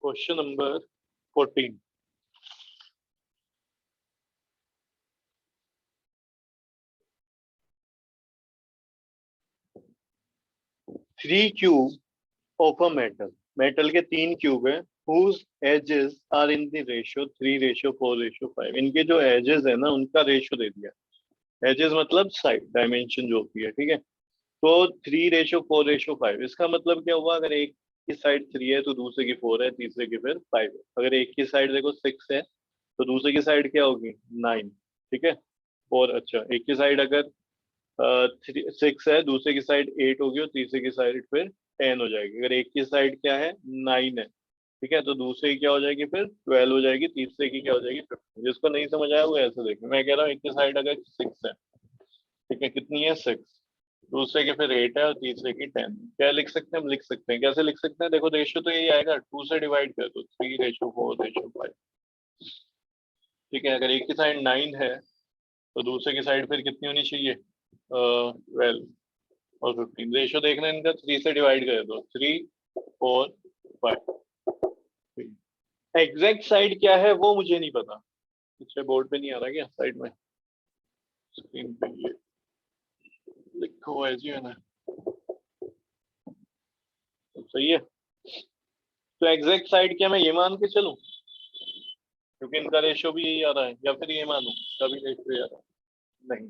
Question number 14. Three cube of a metal के तीन cube है whose edges are in the ratio 3:4:5. इनके जो edges है ना उनका रेशियो दे दिया. edges मतलब साइड डायमेंशन जो होती है, ठीक है. तो 3:4:5. इसका मतलब क्या हुआ, अगर एक की साइड 3 है तो दूसरे की 4 है, तीसरे की फिर 5 है. अगर एक की साइड देखो 6 है तो दूसरे की साइड क्या होगी, 9. ठीक है. और अच्छा, एक की साइड अगर 6 है, दूसरे की साइड 8 होगी और तीसरे की साइड फिर 10 हो जाएगी. अगर एक की साइड क्या है, 9 है, ठीक है, तो दूसरे की क्या हो जाएगी, फिर 12 हो जाएगी, तीसरे की क्या हो जाएगी, 15. जिसको नहीं समझ आया वो ऐसे देखें. मैं कह रहा हूँ एक की साइड अगर 6 है, ठीक है, कितनी है, 6. दूसरे के फिर 8 है और तीसरे की 10. क्या लिख सकते हैं, हम लिख सकते हैं. कैसे लिख सकते हैं, देखो रेशियो तो यही आएगा, 2 से डिवाइड कर दो, 3:4:5. ठीक है. अगर एक की साइड 9 है तो दूसरे की साइड फिर कितनी होनी चाहिए, 12 और 15. रेशियो देखना है इनका, 3 से डिवाइड कर दो, 3, 4, 5. एग्जैक्ट साइड क्या है वो मुझे नहीं पता. पीछे बोर्ड पे नहीं आ रहा क्या, साइड में स्क्रीन पे ये लिखो है जी, है ना, तो सही है. तो एग्जैक्ट साइड क्या मैं ये मान के चलूं, क्योंकि इनका रेशियो भी यही आ रहा है, या फिर ये मानूं इसका भी रेशियो आ रहा है, नहीं.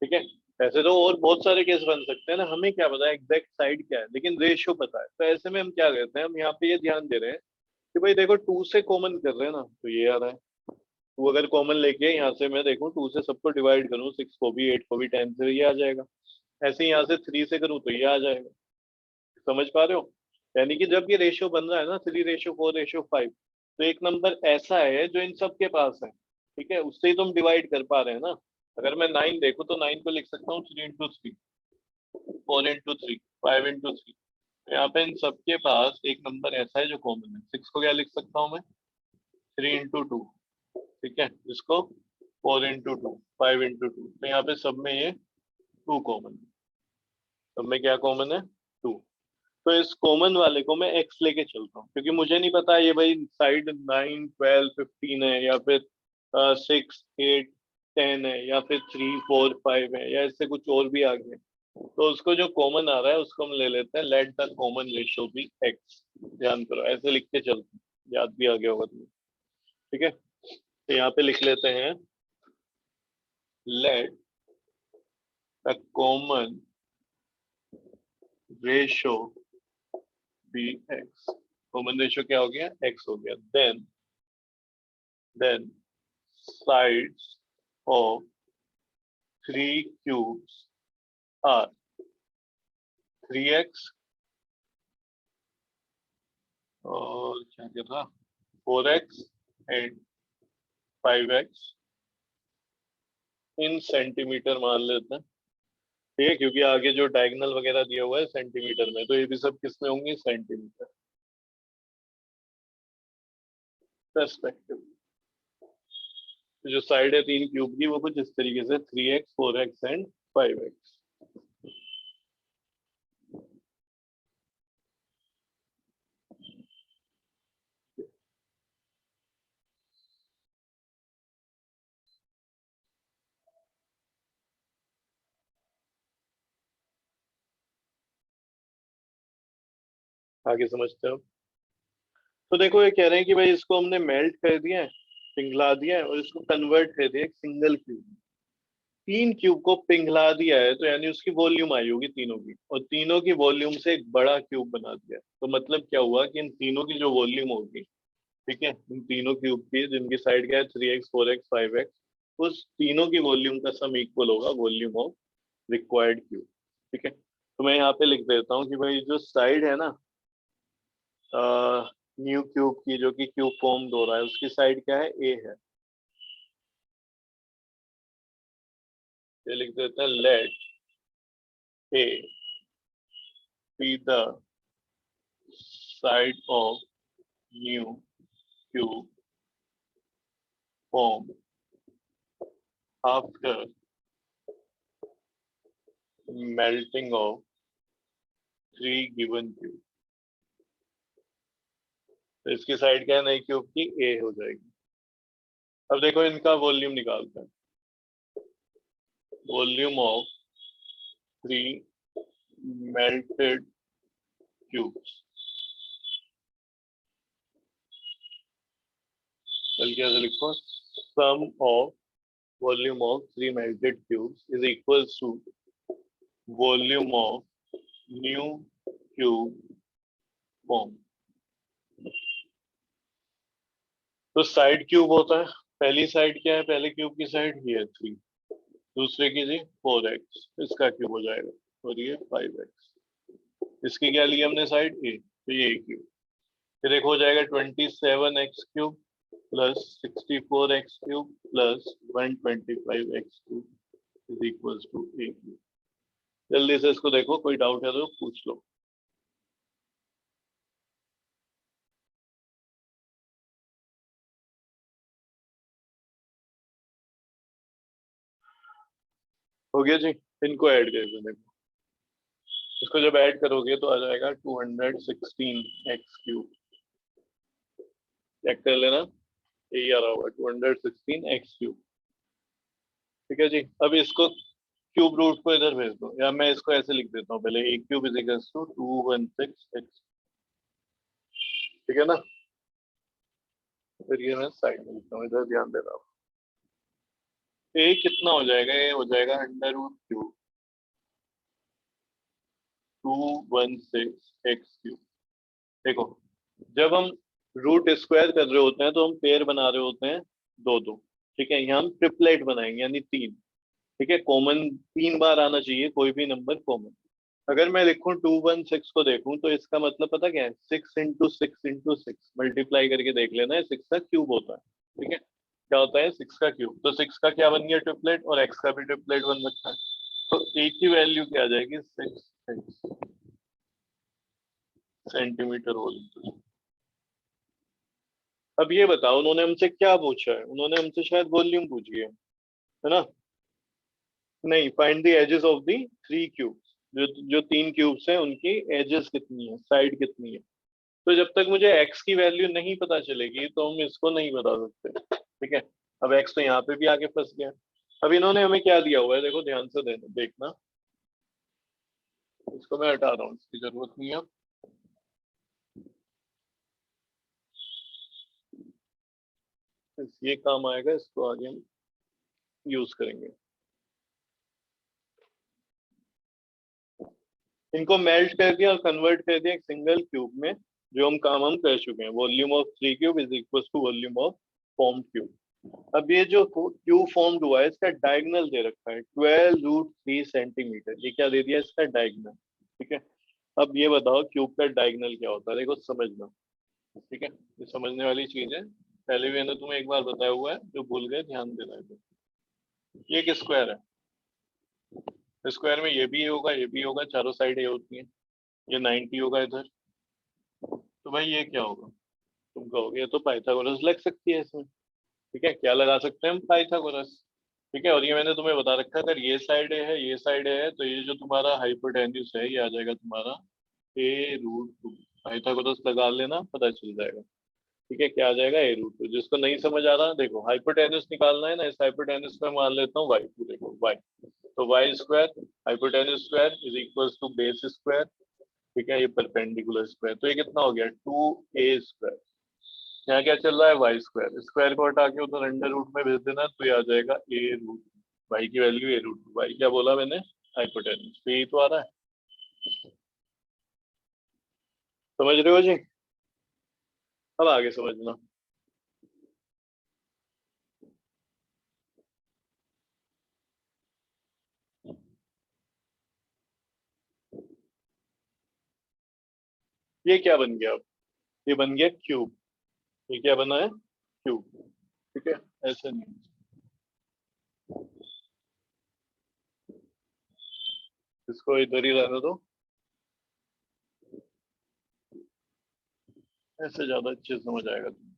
ठीक है. ऐसे तो और बहुत सारे केस बन सकते हैं ना, हमें क्या पता है एग्जैक्ट साइड क्या है, लेकिन रेशियो पता है. तो ऐसे में हम क्या करते हैं, हम यहाँ पे ये ध्यान दे रहे हैं कि भाई देखो 2 से कॉमन कर रहे हैं ना, तो ये आ रहा है. टू अगर कॉमन लेके यहाँ से मैं देखूं 2 से सबको डिवाइड करूं, 6 को भी, 8 को भी, 10 से, ये आ जाएगा. ऐसे ही यहाँ से 3 से करूं तो ये आ जाएगा. समझ पा रहे हो. यानी कि जब ये रेशियो बन रहा है ना, 3:4:5, तो एक नंबर ऐसा है जो इन सब के पास है. ठीक है, उससे ही तुम डिवाइड कर पा रहे हैं ना. अगर मैं 9 देखूं तो 9 को लिख सकता हूँ 3 into 3, 4 into 3, 5 into 3. यहाँ पे इन सबके पास एक नंबर ऐसा है जो कॉमन है. 6 को क्या लिख सकता हूँ मैं, 3 into 2. ठीक है, इसको 4 into 2, 5 into 2. तो यहाँ पे सब में ये 2 कॉमन है. सब में क्या कॉमन है, 2. तो इस कॉमन वाले को मैं एक्स लेके चलता हूँ, क्योंकि मुझे नहीं पता ये भाई साइड 9, 12, 15 है, या फिर 6, 8, 10 है, या फिर 3, 4, 5 है, या इससे कुछ और भी आगे है. तो उसको जो कॉमन आ रहा है उसको हम ले लेते हैं, let the common ratio be x. ध्यान करो, ऐसे लिख के चलते हैं, याद भी आ गया होगा तुम्हें. ठीक है. तो यहाँ पे लिख लेते हैं, let the common ratio be x. Common ratio क्या हो गया, एक्स हो गया. Then sides of three cubes are 3x और क्या क्या था, 4x and 5x in centimetre मान लेते हैं. ठीक है, क्योंकि आगे जो डायगोनल वगैरह दिया हुआ है सेंटीमीटर में, तो ये भी सब किस में होंगी, सेंटीमीटर रेस्पेक्टिव. तो जो साइड है तीन क्यूब की वो कुछ इस तरीके से 3x, 4x एंड 5x. आगे समझते हो. तो देखो ये कह रहे हैं कि भाई इसको हमने मेल्ट कर दिया है, पिघला दिया है, और इसको कन्वर्ट कर दिया एक सिंगल क्यूब. तीन क्यूब को पिघला दिया है तो यानी उसकी वॉल्यूम आई होगी तीनों की, और तीनों की वॉल्यूम से एक बड़ा क्यूब बना दिया. तो मतलब क्या हुआ कि इन तीनों की जो वॉल्यूम होगी, ठीक है, इन तीनों क्यूब की जिनकी साइड क्या है 3x, 4x, 5x, उस तीनों की वॉल्यूम का सम इक्वल होगा वॉल्यूम ऑफ रिक्वायर्ड क्यूब. ठीक है. तो मैं यहाँ पे लिख देता हूँ कि भाई जो साइड है ना न्यू क्यूब की, जो कि क्यूब फॉर्म हो रहा है, उसकी साइड क्या है, ए है. ये लिख देते हैं, let a be the side of new cube form after melting of three given cube. तो इसकी साइड क्या है नई क्यूब की, ए हो जाएगी। अब देखो इनका वॉल्यूम निकालते हैं। वॉल्यूम ऑफ 3 मेल्टेड क्यूब्स, बल्कि ऐसे लिखो, sum of volume of 3 melted cubes is equals to volume of new cube form. तो साइड क्यूब होता है, पहली साइड क्या है, पहले क्यूब की साइड ये है 3, दूसरे की जी 4x, इसका क्यूब हो जाएगा, और ये 5x। इसकी क्या लिया हमने साइड ए, तो ये क्यूब, फिर एक हो जाएगा 27x cube plus 64x cube plus 125x cube is equals to a cube. जल्दी से इसको देखो, कोई डाउट है तो पूछ लो। हो गया जी, इनको ऐड कर दो। देखो इसको जब ऐड करोगे तो आ जाएगा 216x क्यूब, चेक कर लेना, यही आ रहा होगा 216x क्यूब। ठीक है जी, अब इसको क्यूब रूट को इधर भेज दो, या मैं इसको ऐसे लिख देता हूँ पहले, A cube is equals to 216x। ठीक है ना, फिर ये मैं साइड में लिखता हूँ, इधर ध्यान देना। ए कितना हो जाएगा, ये हो जाएगा under root cube 216x cube. देखो जब हम रूट स्क्वायर कर रहे होते हैं तो हम पेयर बना रहे होते हैं दो दो, ठीक है, यहाँ हम ट्रिपलेट बनाएंगे यानी 3। ठीक है, कॉमन 3 बार आना चाहिए कोई भी नंबर कॉमन। अगर मैं लिखूं 216 को देखूं तो इसका मतलब पता क्या है, 6 × 6 × 6 मल्टीप्लाई करके देख लेना है, 6 का क्यूब होता है। ठीक है, क्या होता है 6 का क्यूब, तो 6 का क्या बन गया ट्रिपलेट, और x का भी ट्रिपलेट बन सकता है। तो a की वैल्यू क्या आ जाएगी, 6 सेंटीमीटर होल। अब ये बताओ उन्होंने हमसे क्या पूछा है, उन्होंने हमसे शायद वॉल्यूम पूछी है ना। नहीं, find the ages of the 3 cubes, जो जो 3 क्यूब्स हैं उनकी एजेस कितनी है, साइड कितनी है। तो जब तक मुझे x की वैल्यू नहीं पता चलेगी तो हम इसको नहीं बता सकते। ठीक है, अब x तो यहाँ पे भी आके फंस गया। अब इन्होंने हमें क्या दिया हुआ है, देखो ध्यान से देखना, इसको मैं हटा रहा हूँ, इसकी जरूरत नहीं है। ये काम आएगा, इसको आगे हम यूज करेंगे। इनको मेल्ट कर दिया और कन्वर्ट कर दिया एक सिंगल क्यूब में, जो हम कर चुके हैं। Volume of 3 cube is equal to volume of form cube. अब ये जो क्यूब फॉर्म्ड हुआ है इसका डायगोनल दे रखा है 12√3 सेंटीमीटर, ये क्या दे दिया इसका डायगोनल। ठीक है, अब ये बताओ क्यूब का डायगोनल क्या होता है, देखो समझना। ठीक है, ये समझने वाली चीज है, पहले भी मैंने तुम्हें एक बार बताया हुआ है, जो भूल गए ध्यान देना है। ये एक स्क्वायर है, स्क्वायर में ये भी होगा, ये भी होगा, चारों साइड ये होती है, ये 90 होगा इधर। तो भाई ये क्या होगा, तुम कहोगे ये तो पाइथागोरस लग सकती है इसमें। ठीक है, क्या लगा सकते हैं हम, पाइथागोरस। ठीक है, और ये मैंने तुम्हें बता रखा है, अगर ये साइड है ये साइड है तो ये जो तुम्हारा हाइपोटेन्यूस है ये आ जाएगा तुम्हारा a√2। पाइथागोरस लगा लेना, पता चल जाएगा। ठीक है, क्या आ जाएगा a√2। जिसको नहीं समझ आ रहा, देखो हाइपोटेन्यूस निकालना है ना, इस हाइपोटेन्यूस को मान लेता हूँ y, देखो y, तो y square hypotenuse square is equal to base square. ठीक है, ये परपेंडिकुलर स्क्वायर, तो ये कितना हो गया 2a स्क्वायर। यहाँ क्या चल रहा है, वाई स्क्वायर, स्क्वायर को हटा के उधर अंडर रूट में भेज देना, तो ये आ जाएगा a√2। वाई की वैल्यू a√2, वाई क्या बोला मैंने, हाइपोटेन्यूस, तो यही तो आ रहा है। समझ रहे हो जी, अब आगे समझना। ये क्या बन गया अब, ये बन गया क्यूब। ये क्या बना है, क्यूब। ठीक है, ऐसे नहीं, इसको इधर ही रहने दो, ऐसे ज्यादा अच्छे से समझ आएगा तुम्हें।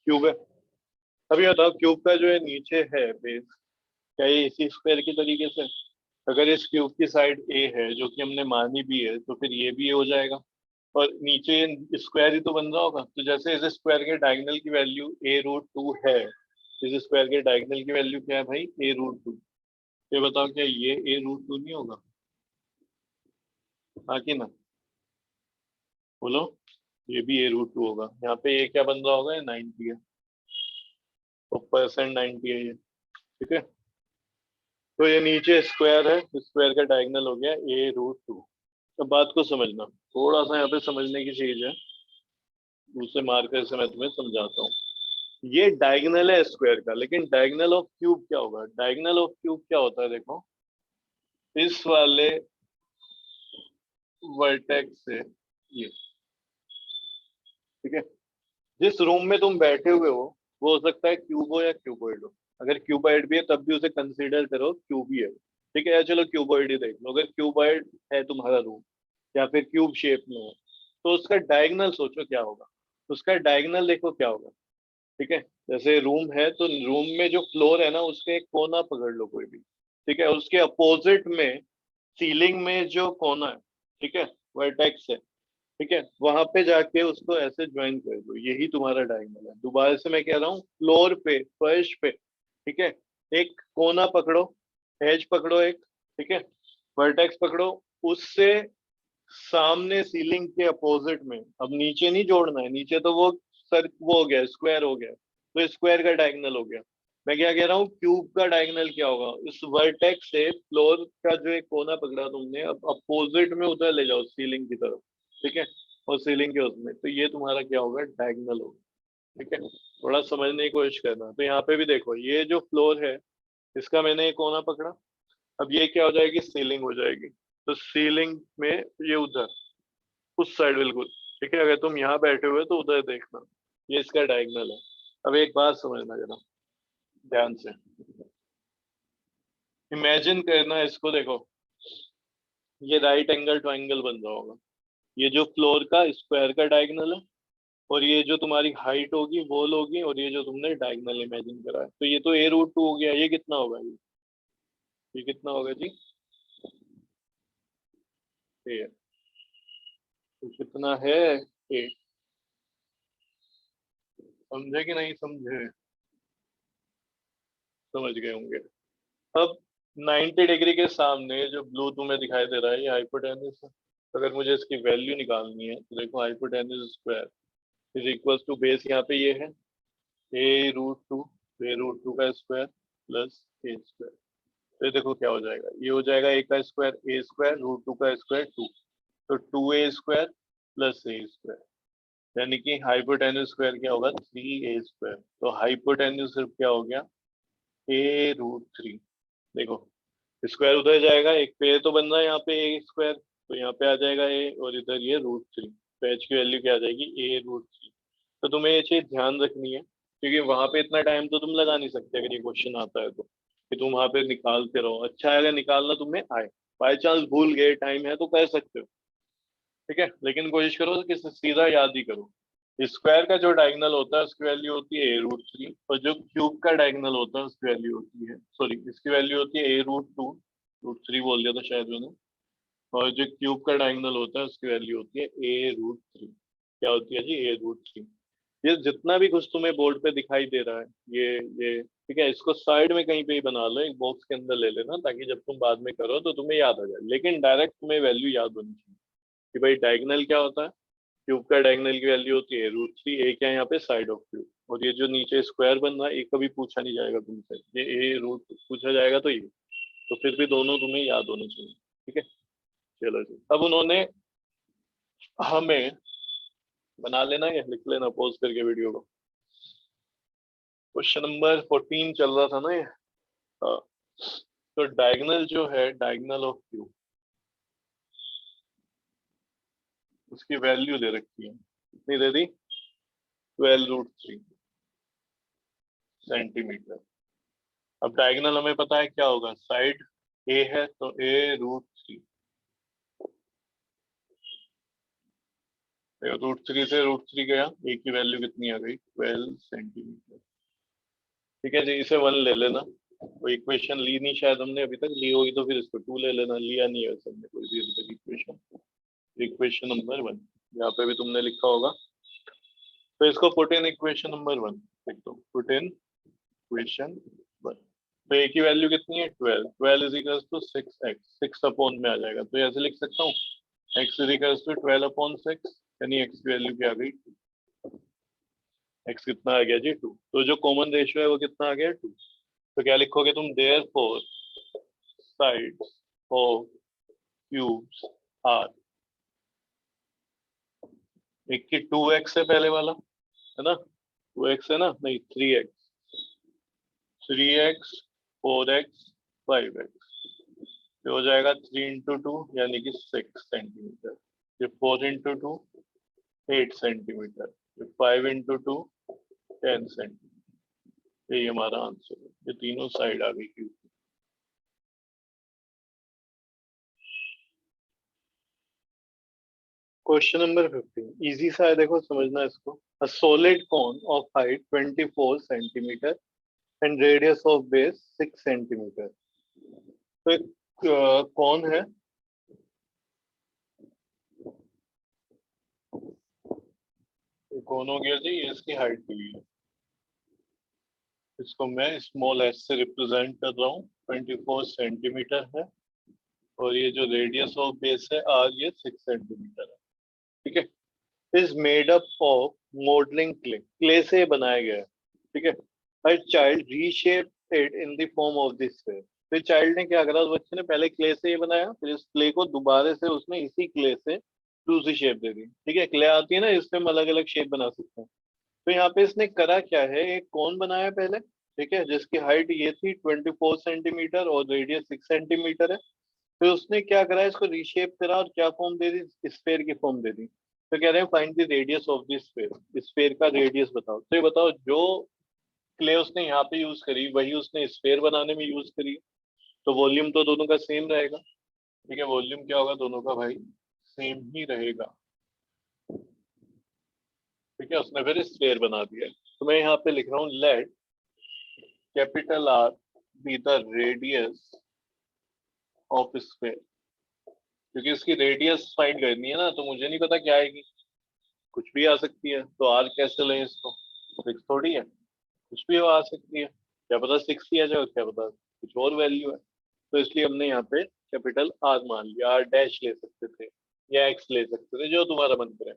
क्यूब है। अभी बताओ क्यूब का जो है नीचे है बेस, क्या ये इसी स्क्वायर के तरीके से, अगर इस क्यूब की साइड ए है जो कि हमने मानी भी है तो फिर ये भी ए हो जाएगा, और नीचे स्क्वायर ही तो बन रहा होगा। तो जैसे इस स्क्वायर के डायगोनल की वैल्यू a√2 है, इस स्क्वायर के डायगोनल की वैल्यू क्या है भाई, a√2। ये बताओ क्या ये a√2 नहीं होगा? हाँ कि ना, बोलो। ये भी a√2 होगा। यहाँ पे ये क्या बन रहा होगा, ये 90 है, तो परसेंट 90 है ये, ठीक है। तो ये नीचे स्क्वायर है, स्क्वायर का डायगोनल हो गया a√2। अब बात को समझना, थोड़ा सा यहाँ पे समझने की चीज है, दूसरे मार्कर से मैं तुम्हें समझाता हूँ। ये डायगोनल है स्क्वायर का, लेकिन डायगोनल ऑफ क्यूब क्या होगा? डायगोनल ऑफ क्यूब क्या होता है, देखो इस वाले वर्टेक्स से ये, ठीक है। जिस रूम में तुम बैठे हुए हो वो हो सकता है क्यूब हो या क्यूबॉइड हो। अगर क्यूबॉइड भी है तब भी उसे कंसीडर करो क्यूब ही है, ठीक है। या चलो क्यूबॉइड ही देख लो, अगर क्यूबॉइड है तुम्हारा रूम या फिर क्यूब शेप में है, तो उसका डायगोनल सोचो क्या होगा। उसका डायगोनल देखो क्या होगा, ठीक है। जैसे रूम है तो रूम में जो फ्लोर है ना उसका एक कोना पकड़ लो कोई भी, ठीक है। उसके अपोजिट में सीलिंग में जो कोना है, ठीक है, वर्टेक्स है, ठीक है, वहां पे जाके उसको ऐसे ज्वाइन कर दो, यही तुम्हारा डायगोनल है। दोबारा से मैं कह रहा हूँ, फ्लोर पे, फर्श पे, ठीक है, एक कोना पकड़ो, एज पकड़ो एक, ठीक है, वर्टेक्स पकड़ो, उससे सामने सीलिंग के अपोजिट में, अब नीचे नहीं जोड़ना है, नीचे तो वो सर वो हो गया, स्क्वायर हो गया, तो स्क्वायर का डायगोनल हो गया। मैं क्या कह रहा हूँ, क्यूब का डायगोनल क्या होगा, इस वर्टेक्स से फ्लोर का जो एक कोना पकड़ा तुमने, अब अपोजिट में उधर ले जाओ सीलिंग की तरफ, ठीक है, और सीलिंग के उसमें, तो ये तुम्हारा क्या होगा, डायगोनल होगा, ठीक है। थोड़ा समझने की कोशिश करना। तो यहाँ पे भी देखो, ये जो फ्लोर है इसका मैंने एक कोना पकड़ा, अब ये क्या हो जाएगी, सीलिंग हो जाएगी। तो सीलिंग में ये उधर उस साइड बिल्कुल, ठीक है। अगर तुम यहाँ बैठे हुए तो उधर देखना, ये इसका डायगोनल है। अब एक बात समझना जरा ध्यान से, इमेजिन करना इसको, देखो ये राइट एंगल ट्राइंगल बन रहा होगा, ये जो फ्लोर का स्क्वायर का डायगोनल है, और ये जो तुम्हारी हाइट होगी वॉल होगी, और ये जो तुमने डायगोनल इमेजिन करा है, तो ये तो a√2 हो गया। ये कितना होगा, ये कितना होगा जी, ये तो कितना है, 8। समझे कि नहीं समझे? समझ गए होंगे। अब 90 डिग्री के सामने जो ब्लू तुम्हें दिखाई दे रहा है ये हाइपोटेन्यूज है। तो अगर मुझे इसकी वैल्यू निकालनी है तो देखो, hypotenuse square is equal to base, यहाँ पे ये है a√2, a√2 का स्क्वायर प्लस ए स्क्वायर। तो ये देखो क्या हो जाएगा, ये हो जाएगा a का स्क्वायर, a स्क्वायर √2 का स्क्वायर 2, तो 2a स्क्वायर प्लस ए स्क्वायर, यानी कि हाइपोटेन्यूज स्क्वायर क्या होगा, 3a स्क्वायर। तो हाइपोटेन्यूज सिर्फ क्या हो गया, a√3। देखो स्क्वायर उधर जाएगा, एक पे तो बन रहा है यहाँ पे ए स्क्वायर, तो यहाँ पे आ जाएगा ए, और इधर ये √3, तो एच की वैल्यू क्या आ जाएगी, a√3। तो तुम्हें ये चीज ध्यान रखनी है, क्योंकि वहां पे इतना टाइम तो तुम लगा नहीं सकते अगर ये क्वेश्चन आता है तो, कि तुम वहां पे निकालते रहो। अच्छा है अगर निकालना तुम्हें आए, बाई चांस भूल गए, टाइम है तो कर सकते हो, ठीक है, लेकिन कोशिश करो कि सीधा याद ही करो। स्क्वायर का जो डायगोनल होता है उसकी वैल्यू होती है a√3, और जो क्यूब का डायगोनल होता है उसकी वैल्यू होती है, सॉरी इसकी वैल्यू होती है a√2, √3 बोल दिया था शायद मैंने, और जो क्यूब का डायगोनल होता है उसकी वैल्यू होती है a√3। क्या होती है जी, a√3। ये जितना भी कुछ तुम्हें बोर्ड पे दिखाई दे रहा है, ये ठीक है, इसको साइड में कहीं पे ही बना लो, एक बॉक्स के अंदर ले लेना, ताकि जब तुम बाद में करो तो तुम्हें याद आ जाए, लेकिन डायरेक्ट तुम्हें वैल्यू याद होनी चाहिए कि भाई डायगोनल क्या होता है। क्यूब का डायगोनल की वैल्यू होती है √3, ए क्या है यहाँ पे, साइड ऑफ क्यूब, और ये जो नीचे स्क्वायर बन रहा है ये कभी पूछा नहीं जाएगा तुमसे, ये a√, पूछा जाएगा तो ये, तो फिर भी दोनों तुम्हें याद होने चाहिए, ठीक है। चलो जी, अब उन्होंने हमें, बना लेना या लिख लेना पॉज करके वीडियो को, क्वेश्चन नंबर 14 चल रहा था ना ये, हाँ। तो डायगोनल जो है, डायगोनल ऑफ क्यूब, उसकी वैल्यू दे रखी है, कितनी दे दी, 12√3 सेंटीमीटर। अब डायगोनल हमें पता है क्या होगा, साइड ए है तो a√3, √3 से √3 गया, ए की वैल्यू कितनी आ गई 12 सेंटीमीटर। ठीक है जी, इसे 1 ले लेना। कोई इक्वेशन ली नहीं शायद हमने अभी तक, ली होगी तो फिर इसको 2 ले लेना, लिया नहीं है वैसे हमने कोई भी अभी तक इक्वेशन। इक्वेशन नंबर 1 यहाँ पे भी तुमने लिखा होगा, तो इसको पुट इन इक्वेशन नंबर 1 लिख दो, पुट इन इक्वेशन 1। तो ए की वैल्यू कितनी है 12, 12 is equal to 6x, 6 upon में आ जाएगा, तो ऐसे लिख सकता हूँ x is equal to 12 upon 6, यानी x की वैल्यू क्या आ गई, x कितना आ गया जी 2। तो जो कॉमन रेशियो है वो कितना आ गया 2। तो क्या लिखोगे तुम, therefore sides of cubes are, एक की 2x है पहले वाला है ना, 2x है ना, नहीं 3x, 3x 4x 5x, ये हो जाएगा 3 इंटू 2 यानी कि 6 सेंटीमीटर, ये 4 इंटू 2 8 सेंटीमीटर, ये 5 इंटू 2 10 सेंटीमीटर। यही हमारा आंसर है, ये तीनों साइड आ गई क्यूब। क्वेश्चन नंबर 15 इजी सा है, देखो समझना इसको। A solid cone of height 24 centimetre and radius of base 6 centimetre. तो एक कौन है, कौन हो गया जी, ये इसकी हाइट दी है, इसको मैं स्मॉल एस से रिप्रेजेंट कर रहा हूँ, 24 सेंटीमीटर है, और ये जो रेडियस ऑफ बेस है आर, ये 6 सेंटीमीटर है। ठीक है, is made up of modelling clay, clay से बनाया गया है। ठीक है, her child reshape it in the form of this sphere. फिर चाइल्ड ने क्या करा, उस बच्चे ने पहले क्ले से ये बनाया, फिर इस क्ले को दोबारा से उसने इसी क्ले से दूसरी शेप दे दी। ठीक है, क्ले आती है ना, इससे हम अलग अलग शेप बना सकते हैं। तो यहाँ पे इसने करा क्या है, एक कोन बनाया पहले, ठीक है, जिसकी हाइट ये थी 24 सेंटीमीटर और रेडियस 6 सेंटीमीटर है। फिर उसने क्या करा, इसको रीशेप करा और क्या फॉर्म दे दी, स्फेयर की फॉर्म दे दी। तो कह रहे हैं find the radius of this sphere, sphere का रेडियस बताओ। तो ये बताओ, जो क्ले उसने यहाँ पे यूज करी वही उसने स्फेयर बनाने में यूज करी, तो वॉल्यूम तो दोनों का सेम रहेगा। ठीक है, वॉल्यूम क्या होगा दोनों का भाई, सेम ही रहेगा। ठीक है, उसने फिर स्फेयर बना दिया। तो मैं यहाँ पे लिख रहा हूँ, let capital R be the radius of sphere, क्योंकि इसकी रेडियस फाइंड करनी है ना, तो मुझे नहीं पता क्या आएगी, कुछ भी आ सकती है। तो आर कैसे लें इसको, फिक्स थोड़ी है, कुछ भी आ सकती है, क्या पता 6 ही आ जाए, क्या पता कुछ और वैल्यू है। तो इसलिए हमने यहाँ पे कैपिटल आर मान लिया, आर डैश ले सकते थे या एक्स ले सकते थे, जो तुम्हारा मन करे।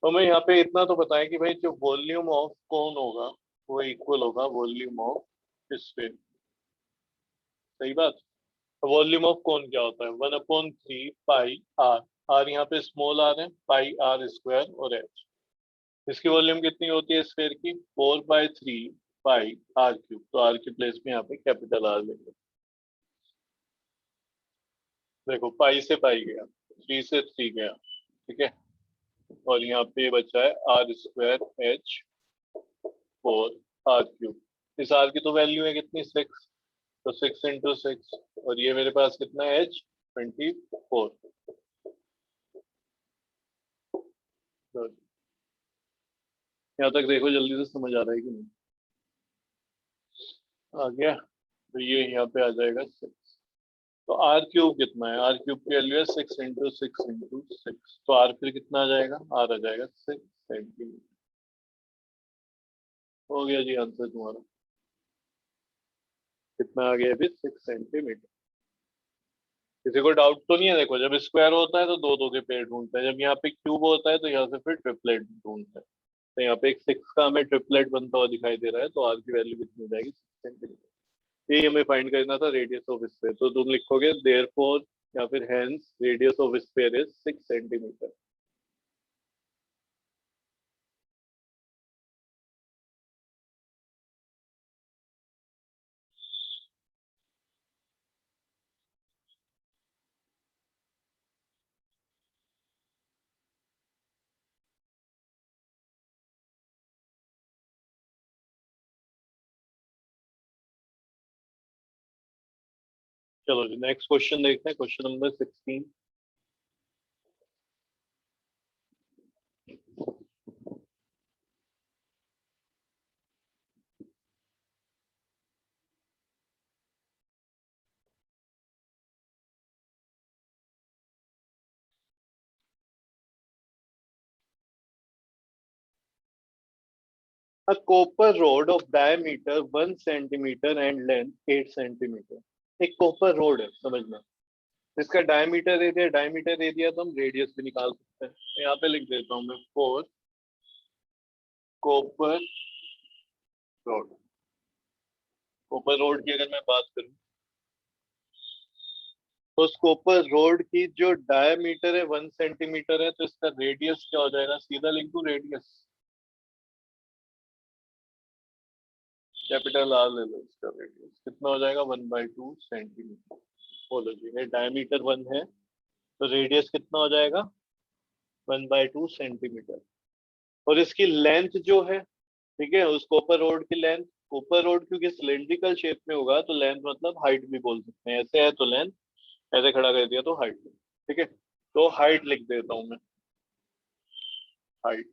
तो मैं यहाँ पे इतना तो बताएं कि भाई जो वॉल्यूम ऑफ कौन होगा वो इक्वल होगा वॉल्यूम ऑफ स्फीयर। सही बात। वॉल्यूम ऑफ कौन क्या होता है, 1/3 पाई आर, आर यहाँ पे स्मॉल आर है, पाई आर स्क्वायर और एच। इसकी वॉल्यूम कितनी होती है स्फीयर की, 4/3 पाई आर क्यूब। तो आर की प्लेस में यहाँ पे कैपिटल आर लेंगे। देखो पाई से पाई गया, 3 से 3 गया, ठीक है, और यहाँ पे बचा है r square h 4 r cube. इस आर की तो वैल्यू है कितनी 6, तो 6 इंटू 6, और ये मेरे पास कितना है एच 24। यहाँ तक देखो जल्दी से समझ आ रहा है कि नहीं, आ गया। तो ये यहाँ पे आ जाएगा 6। तो आर क्यूब कितना है, आर क्यूब की वैल्यू है 6 इंटू 6 इंटू 6, तो आर फिर कितना आ जाएगा, आर आ जाएगा 6 सेंटीमीटर। हो गया जी आंसर तुम्हारा, कितना आ गया अभी 6 सेंटीमीटर। किसी को डाउट तो नहीं है, देखो जब स्क्वायर होता है तो दो दो के पेड़ ढूंढते हैं, जब यहाँ पे क्यूब होता है तो यहाँ से फिर ट्रिपलेट ढूंढते हैं। तो यहाँ पे एक 6 का हमें ट्रिपलेट बनता हुआ दिखाई दे रहा है, तो आर की वैल्यू कितनी हो जाएगी 6 सेंटीमीटर। यही हमें फाइंड करना था रेडियस ऑफ स्फीयर, तो तुम लिखोगे देयरफॉर या फिर hence radius of sphere is 6 centimetre. चलो जी नेक्स्ट क्वेश्चन देखते हैं, question number 16। A copper rod of diameter 1 centimeter and length 8 centimeter. एक कॉपर रोड है, समझना, इसका डायमीटर एरिया तो हम रेडियस भी निकाल सकते हैं। यहाँ पे लिख देता हूँ मैं 4 कॉपर रोड। कॉपर रोड की अगर मैं बात करूं तो उस कॉपर रोड की जो डायमीटर है 1 सेंटीमीटर है, तो इसका रेडियस क्या हो जाएगा, सीधा लिख दूं रेडियस, कैपिटल आर ले लो, इसका रेडियस कितना हो जाएगा 1/2 सेंटीमीटर। बोलो जी, ये डायमीटर 1 है तो रेडियस कितना हो जाएगा 1/2 सेंटीमीटर। और इसकी लेंथ जो है, ठीक है, उस कॉपर रोड की लेंथ, कॉपर रोड क्योंकि सिलेंड्रिकल शेप में होगा तो लेंथ मतलब हाइट भी बोल सकते हैं, ऐसे है तो लेंथ, ऐसे खड़ा कर दिया तो हाइट, ठीक है। तो हाइट लिख देता हूं मैं, हाइट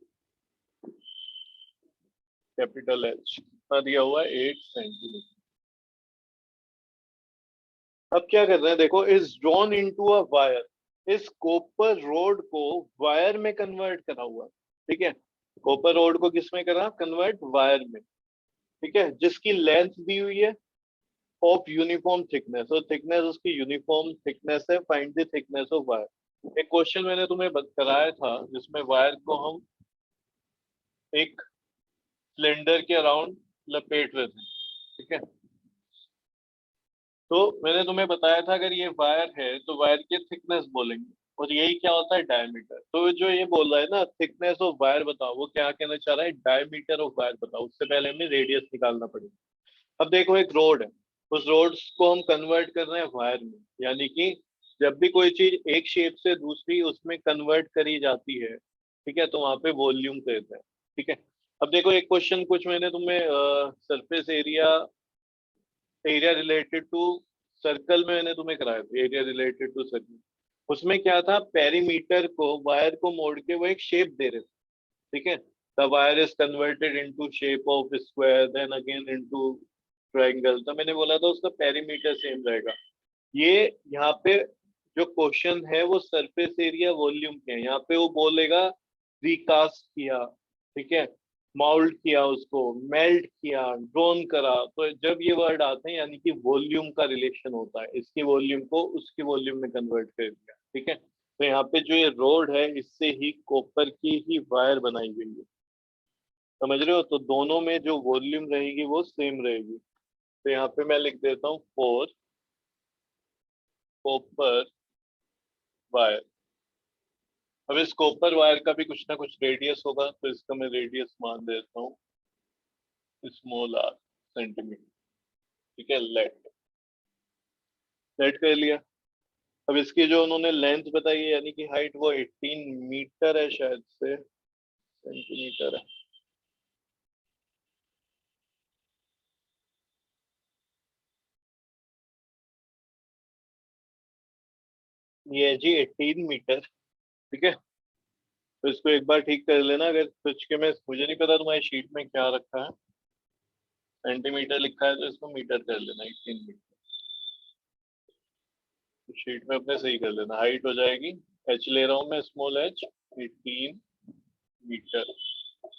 कैपिटल एच कितना दिया हुआ है 8 सेंटीमीटर। अब क्या कर रहे हैं देखो, is drawn into a wire, इस कॉपर रोड को वायर में कन्वर्ट करा हुआ है, ठीक है, कॉपर रोड को किस में करा, कन्वर्ट वायर में, ठीक है, जिसकी लेंथ दी हुई है ऑफ यूनिफॉर्म थिकनेस, और थिकनेस उसकी यूनिफॉर्म थिकनेस है, find the thickness of wire. एक क्वेश्चन मैंने तुम्हें कराया था जिसमें वायर को हम एक सिलेंडर के अराउंड लपेट रहे थे, ठीक है, तो मैंने तुम्हें बताया था अगर ये वायर है तो वायर की थिकनेस बोलेंगे, और यही क्या होता है डायमीटर। तो जो ये बोल रहा है ना थिकनेस ऑफ वायर बताओ, वो क्या कहना चाह रहा है, डायमीटर ऑफ वायर बताओ, उससे पहले हमें रेडियस निकालना पड़ेगा। अब देखो एक रोड है, उस रोड को हम कन्वर्ट कर रहे हैं वायर में, यानी कि जब भी कोई चीज एक शेप से दूसरी उसमें कन्वर्ट करी जाती है, ठीक है, तो वहां पे वॉल्यूम कहते हैं, ठीक है। अब देखो एक क्वेश्चन कुछ मैंने तुम्हें surface area, area related to circle में मैंने तुम्हें कराया था, एरिया रिलेटेड टू सर्कल, उसमें क्या था, पेरीमीटर को वायर को मोड़ के वो एक शेप दे रहे थे, ठीक है, the wire is converted into shape of square then again into triangle, तो मैंने बोला था उसका पेरीमीटर सेम रहेगा। ये यहाँ पे जो क्वेश्चन है वो सरफेस एरिया वॉल्यूम के है, यहाँ पे वो बोलेगा रिकास्ट किया, ठीक है, माउल्ड किया, उसको मेल्ट किया, ड्रोन करा, तो जब ये वर्ड आते हैं यानी कि वॉल्यूम का रिलेशन होता है, इसकी वॉल्यूम को उसकी वॉल्यूम में कन्वर्ट कर दिया, ठीक है। तो यहाँ पे जो ये रोड है इससे ही कॉपर की ही वायर बनाई गई है, समझ रहे हो, तो दोनों में जो वॉल्यूम रहेगी वो सेम रहेगी। तो यहाँ पे मैं लिख देता हूँ 4 कॉपर वायर। अब इस कॉपर वायर का भी कुछ ना कुछ रेडियस होगा, तो इसका मैं रेडियस मान देता हूँ स्मॉल r सेंटीमीटर, ठीक है, लेट लेट कर लिया। अब इसकी जो उन्होंने लेंथ बताई है यानी कि हाइट, वो 18 मीटर है, शायद से सेंटीमीटर है, ये है जी 18 मीटर, ठीक है। तो इसको एक बार ठीक कर लेना, अगर कुछ के मैं, मुझे नहीं पता तुम्हारी शीट में क्या रखा है, सेंटीमीटर लिखा है तो इसको मीटर कर लेना, 18 मीटर, तो शीट में अपने सही कर लेना। हाइट हो जाएगी, एच ले रहा हूँ मैं, स्मॉल एच, 18 मीटर।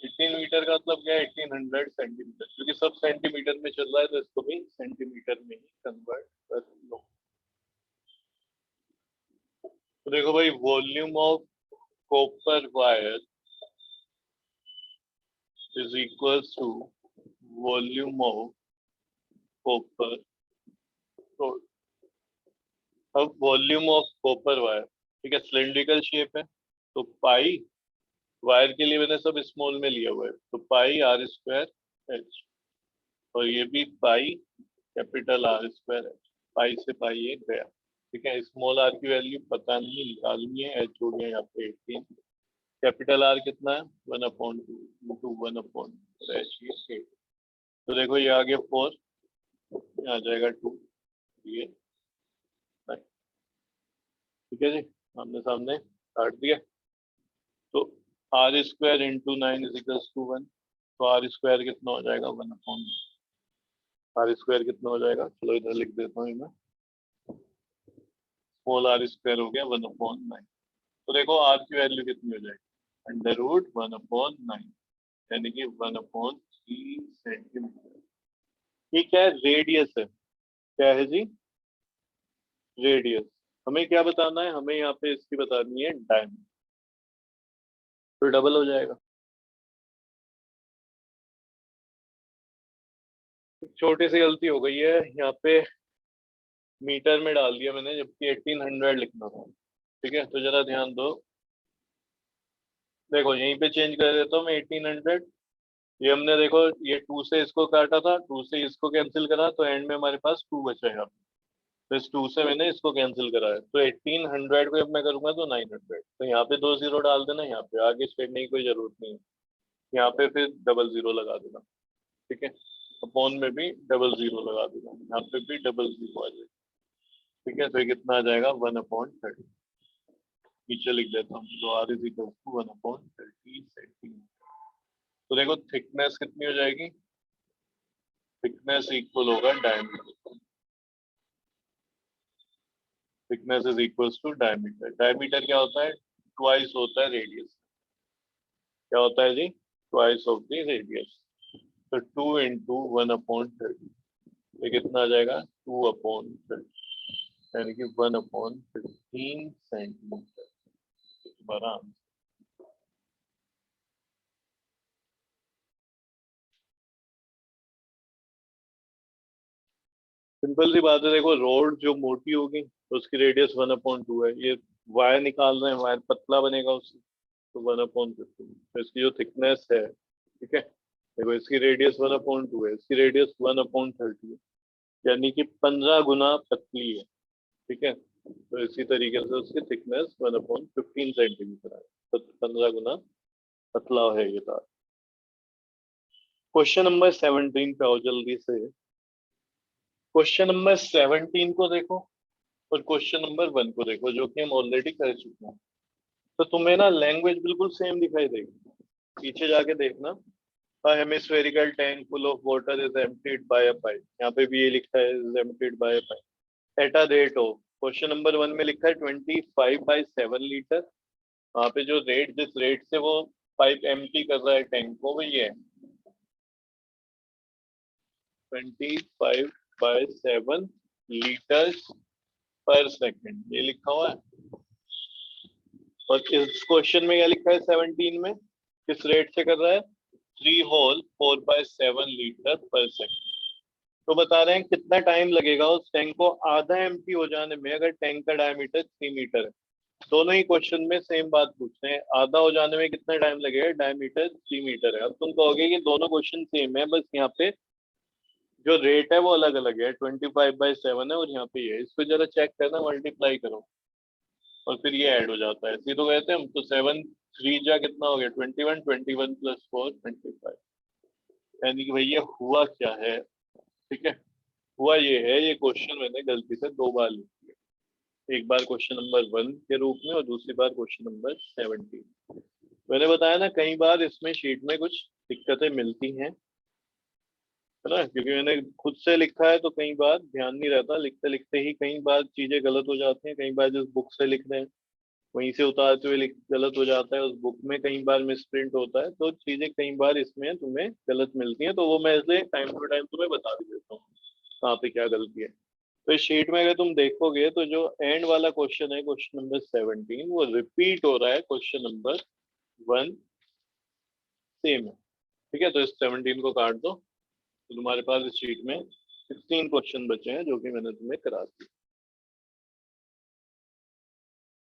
18 मीटर का मतलब क्या है, 1800 सेंटीमीटर, क्योंकि सब सेंटीमीटर में चल रहा है तो इसको भी सेंटीमीटर में ही कन्वर्ट कर लो। तो देखो भाई, volume of copper wire is equals to volume of copper rod. अब वॉल्यूम ऑफ कॉपर वायर, ठीक है, सिलेंड्रिकल शेप है, तो पाई, वायर के लिए मैंने सब स्मॉल में लिया हुआ है, तो पाई आर स्क्वायर एच, और ये भी pi capital R square H, pi से पाई ये गया, ठीक है। स्मॉल आर की वैल्यू पता नहीं, निकालनी है, एच हो गया यहाँ पे 18, कैपिटल आर कितना है 1/2 इंटू 1/, एच ये 8, तो देखो ये आ गया 4, आ जाएगा 2, ये 9, ठीक है जी, आमने सामने काट दिया। तो r square into 9 is equals to 1, तो आर स्क्वायर कितना हो जाएगा 1/, आर स्क्वायर कितना हो जाएगा, चलो इधर लिख देता हूँ मैं, स्मॉल आर स्क्वायर हो गया 1/9। तो देखो आर की वैल्यू कितनी हो जाएगी, अंडर रूट 1/9, यानी कि 1/3 सेंटीमीटर। ये क्या है? रेडियस है। क्या है जी? रेडियस। हमें क्या बताना है? हमें यहाँ पे इसकी बतानी है डायमीटर, तो डबल हो जाएगा। छोटी सी गलती हो गई है यहाँ पे, मीटर में डाल दिया मैंने, जबकि 1800 लिखना था। ठीक है, तो जरा ध्यान दो। देखो यहीं पे चेंज कर देता हूँ मैं 1800। ये हमने देखो, ये 2 से इसको काटा था, 2 से इसको कैंसिल करा, तो एंड में हमारे पास 2 बचा यहाँ पे। तो इस 2 से मैंने इसको कैंसिल करा है, तो 1800 को जब मैं करूंगा तो 900। तो यहाँ पे 2 जीरो डाल देना, यहाँ पे आगे छेड़ने की कोई जरूरत नहीं है। यहाँ पे फिर डबल जीरो लगा देना। ठीक है, अपॉन में भी डबल जीरो लगा देना, यहाँ पे भी डबल जीरो आ जाएगा। ठीक है, तो ये कितना आ जाएगा? 1/30। नीचे लिख देता हूँ, तो r is equal to 1/30 centimetre. तो देखो थिकनेस कितनी हो जाएगी? थिकनेस इक्वल होगा diameter. Thickness is equal to diameter. Diameter क्या होता है? ट्वाइस होता है रेडियस। क्या होता है जी? Twice of the radius. तो 2 इंटू 1/30, ये कितना आ जाएगा? 2/30, यानी कि 1/15 सेंटीमीटर। तुम्हारा आंसर। सिंपल सी बात है। देखो रोड जो मोटी होगी तो उसकी रेडियस 1/2 है। ये वायर निकाल रहे हैं, वायर पतला बनेगा उससे, तो 1/15। तो इसकी जो थिकनेस है, ठीक है, देखो इसकी रेडियस 1/2 है, इसकी रेडियस 1/30 है, यानी कि 15 गुना पतली है। ठीक है, तो इसी तरीके से उसकी थिकनेस 1/15 सेंटीमीटर है, तो 15 गुना पतला है ये तार। क्वेश्चन नंबर 17 पे आओ जल्दी से। क्वेश्चन नंबर 17 को देखो और क्वेश्चन नंबर 1 को देखो, जो कि हम ऑलरेडी कर चुके हैं। तो तुम्हें ना लैंग्वेज बिल्कुल सेम दिखाई देगी। पीछे जाके देखना। A hemispherical tank full of water is emptied by a pipe. यहाँ पे भी ये लिखा है is emptied by a pipe. At a rate of, question number 1 में लिखा है 25/7 लीटर। वहाँ पे जो रेट, जिस रेट से वो पाइप एम्प्टी कर रहा है टैंक को, वो ये है 25/7 लीटर्स पर सेकेंड, ये लिखा हुआ है। और इस क्वेश्चन में क्या लिखा है? 17 में किस रेट से कर रहा है? 3 होल 4/7 लीटर पर सेकेंड। तो बता रहे हैं कितना टाइम लगेगा उस टैंक को आधा एम्प्टी हो जाने में, अगर टैंक का डायमीटर 3 मीटर है। दोनों ही क्वेश्चन में सेम बात पूछ रहे हैं, आधा हो जाने में कितना टाइम लगेगा, डायमीटर 3 मीटर है। अब तुम कहोगे कि दोनों क्वेश्चन सेम है, बस यहाँ पे जो रेट है वो अलग अलग है, 25/7 है और यहाँ पे ये है। इसको जरा चेक करना, मल्टीप्लाई करो और फिर ये ऐड हो जाता है। इसी तो कहते हैं हम। तो 7 3 जा कितना हो गया? 21, 21 + 4 25। यानी कि भैया हुआ क्या है? ठीक है, हुआ ये है, ये क्वेश्चन मैंने गलती से 2 बार लिख दिया। एक बार क्वेश्चन नंबर 1 के रूप में और दूसरी बार क्वेश्चन नंबर 17। मैंने बताया ना, कई बार इसमें शीट में कुछ दिक्कतें मिलती हैं, है ना, क्योंकि मैंने खुद से लिखा है तो कई बार ध्यान नहीं रहता, लिखते लिखते ही कई बार चीजें गलत हो जाती हैं। कई बार जिस बुक से लिख रहे हैं वहीं से उतारते हुए गलत हो जाता है, उस बुक में कई बार मिसप्रिंट होता है, तो चीजें कई बार इसमें तुम्हें गलत मिलती हैं। तो वो मैं इसलिए टाइम टू टाइम तुम्हें बता भी देता हूँ कहाँ पे क्या गलती है। तो इस शीट में अगर तुम देखोगे तो जो एंड वाला क्वेश्चन है, क्वेश्चन नंबर 17, वो रिपीट हो रहा है क्वेश्चन नंबर 1, सेम है। ठीक है, तो इस 17 को काट दो, तो तुम्हारे पास इस शीट में 16 क्वेश्चन बचे हैं, जो कि मैंने तुम्हें करा दिए।